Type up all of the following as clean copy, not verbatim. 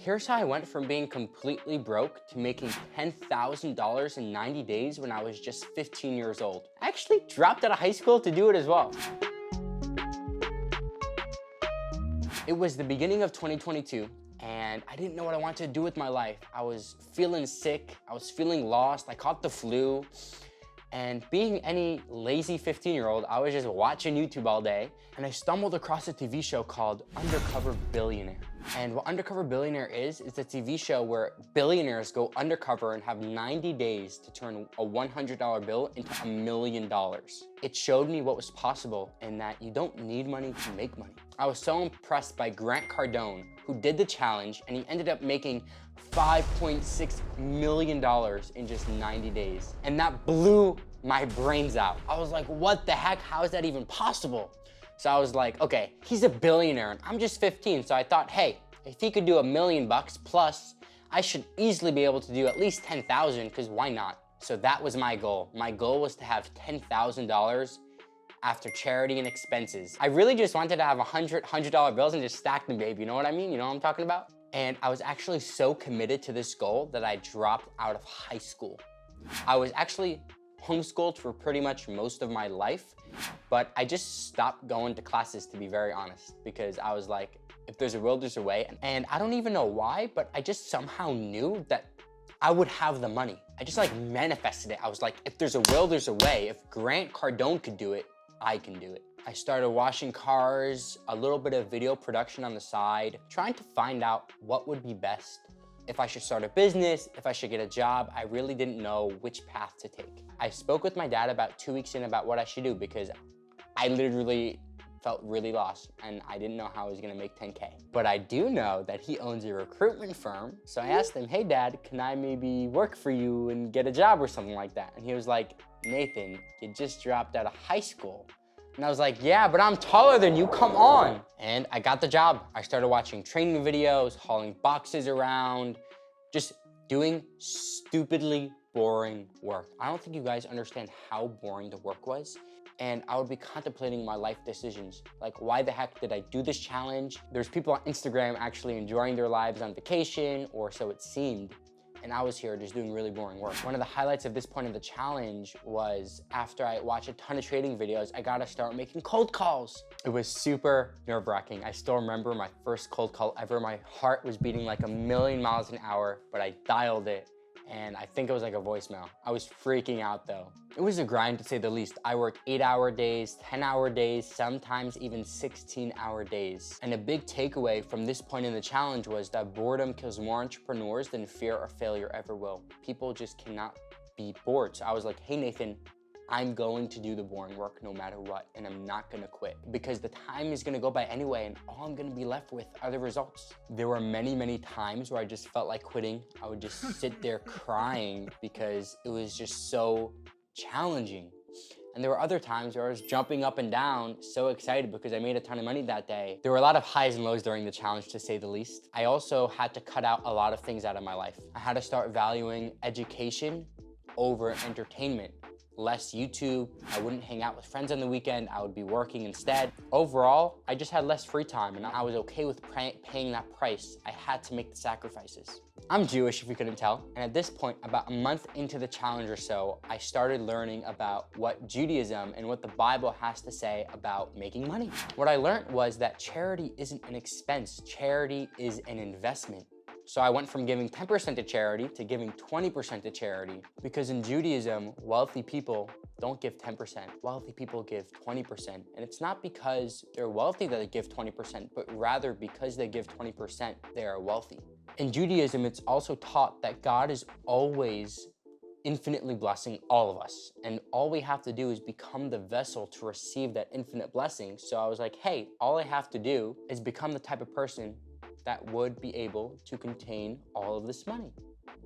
Here's how I went from being completely broke to making $10,000 in 90 days when I was just 15 years old. I actually dropped out of high school to do it as well. It was the beginning of 2022, and I didn't know what I wanted to do with my life. I was feeling sick, I was feeling lost, I caught the flu, and being any lazy 15-year-old, I was just watching YouTube all day, and I stumbled across a TV show called Undercover Billionaire. And what Undercover Billionaire is a TV show where billionaires go undercover and have 90 days to turn a $100 bill into $1 million. It showed me what was possible and that you don't need money to make money. I was so impressed by Grant Cardone, who did the challenge, and he ended up making $5.6 million in just 90 days. And that blew my brains out. I was like, what the heck? How is that even possible? So I was like, okay, he's a billionaire and I'm just 15. So I thought, hey, if he could do $1 million plus, I should easily be able to do at least 10,000, because why not? So that was my goal. My goal was to have $10,000 after charity and expenses. I really just wanted to have $100 bills and just stack them, babe. You know what I mean? You know what I'm talking about? And I was actually so committed to this goal that I dropped out of high school. I was actually homeschooled for pretty much most of my life, but I just stopped going to classes, to be very honest, because I was like, if there's a will, there's a way. And I don't even know why, but I just somehow knew that I would have the money. I just like manifested it. I was like, if there's a will, there's a way. If Grant Cardone could do it, I can do it. I started washing cars, a little bit of video production on the side, trying to find out what would be best. If I should start a business, if I should get a job, I really didn't know which path to take. I spoke with my dad about 2 weeks in about what I should do, because I literally felt really lost and I didn't know how I was gonna make 10K. But I do know that he owns a recruitment firm. So I asked him, hey dad, can I maybe work for you and get a job or something like that? And he was like, Nathan, you just dropped out of high school. And I was like, yeah, but I'm taller than you, come on. And I got the job. I started watching training videos, hauling boxes around, just doing stupidly boring work. I don't think you guys understand how boring the work was. And I would be contemplating my life decisions. Like, why the heck did I do this challenge? There's people on Instagram actually enjoying their lives on vacation, or so it seemed. And I was here just doing really boring work. One of the highlights of this point of the challenge was after I watched a ton of trading videos, I got to start making cold calls. It was super nerve-wracking. I still remember my first cold call ever. My heart was beating like 1,000,000 miles an hour, but I dialed it. And I think it was like a voicemail. I was freaking out though. It was a grind, to say the least. I worked 8-hour days, 10-hour days, sometimes even 16-hour days. And a big takeaway from this point in the challenge was that boredom kills more entrepreneurs than fear or failure ever will. People just cannot be bored. So I was like, hey Nathan, I'm going to do the boring work no matter what, and I'm not gonna quit, because the time is gonna go by anyway, and all I'm gonna be left with are the results. There were many, many times where I just felt like quitting. I would just sit there crying because it was just so challenging. And there were other times where I was jumping up and down, so excited because I made a ton of money that day. There were a lot of highs and lows during the challenge, to say the least. I also had to cut out a lot of things out of my life. I had to start valuing education over entertainment. Less YouTube, I wouldn't hang out with friends on the weekend, I would be working instead. Overall, I just had less free time, and I was okay with paying that price. I had to make the sacrifices. I'm Jewish, if you couldn't tell, and at this point, about a month into the challenge or so, I started learning about what Judaism and what the Bible has to say about making money. What I learned was that charity isn't an expense, charity is an investment. So I went from giving 10% to charity to giving 20% to charity, because in Judaism, wealthy people don't give 10%. Wealthy people give 20%. And it's not because they're wealthy that they give 20%, but rather because they give 20%, they are wealthy. In Judaism, it's also taught that God is always infinitely blessing all of us. And all we have to do is become the vessel to receive that infinite blessing. So I was like, hey, all I have to do is become the type of person that would be able to contain all of this money.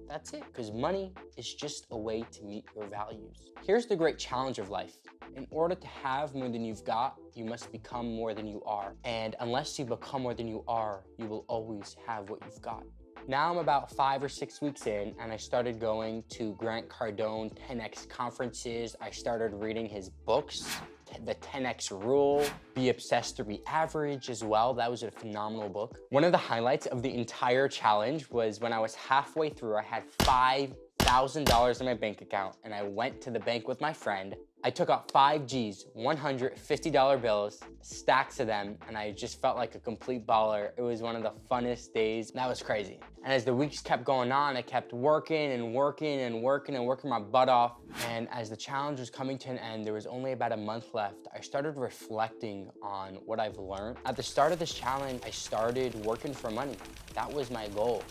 That's it, because money is just a way to meet your values. Here's the great challenge of life. In order to have more than you've got, you must become more than you are. And unless you become more than you are, you will always have what you've got. Now I'm about 5 or 6 weeks in, and I started going to Grant Cardone 10X conferences. I started reading his books. the 10X Rule, Be Obsessed to Be Average as well. That was a phenomenal book. One of the highlights of the entire challenge was when I was halfway through, I had $5,000 in my bank account, and I went to the bank with my friend. I took out 5 G's, $150 bills, stacks of them, and I just felt like a complete baller. It was one of the funnest days. That was crazy. And as the weeks kept going on, I kept working and working and working and working my butt off. And as the challenge was coming to an end, there was only about a month left, I started reflecting on what I've learned. At the start of this challenge, I started working for money. That was my goal.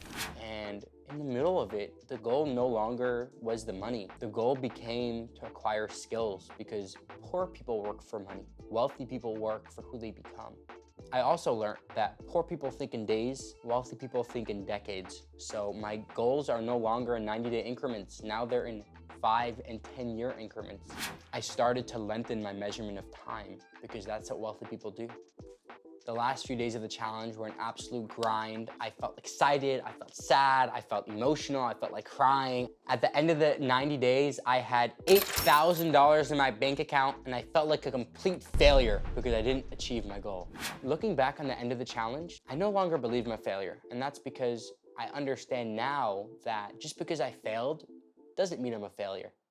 And in the middle of it, the goal no longer was the money. The goal became to acquire skills, because poor people work for money. Wealthy people work for who they become. I also learned that poor people think in days, wealthy people think in decades. So my goals are no longer in 90-day increments. Now they're in 5 and 10-year increments. I started to lengthen my measurement of time, because that's what wealthy people do. The last few days of the challenge were an absolute grind. I felt excited, I felt sad, I felt emotional, I felt like crying. At the end of the 90 days, I had $8,000 in my bank account, and I felt like a complete failure because I didn't achieve my goal. Looking back on the end of the challenge, I no longer believe I'm a failure, and that's because I understand now that just because I failed doesn't mean I'm a failure.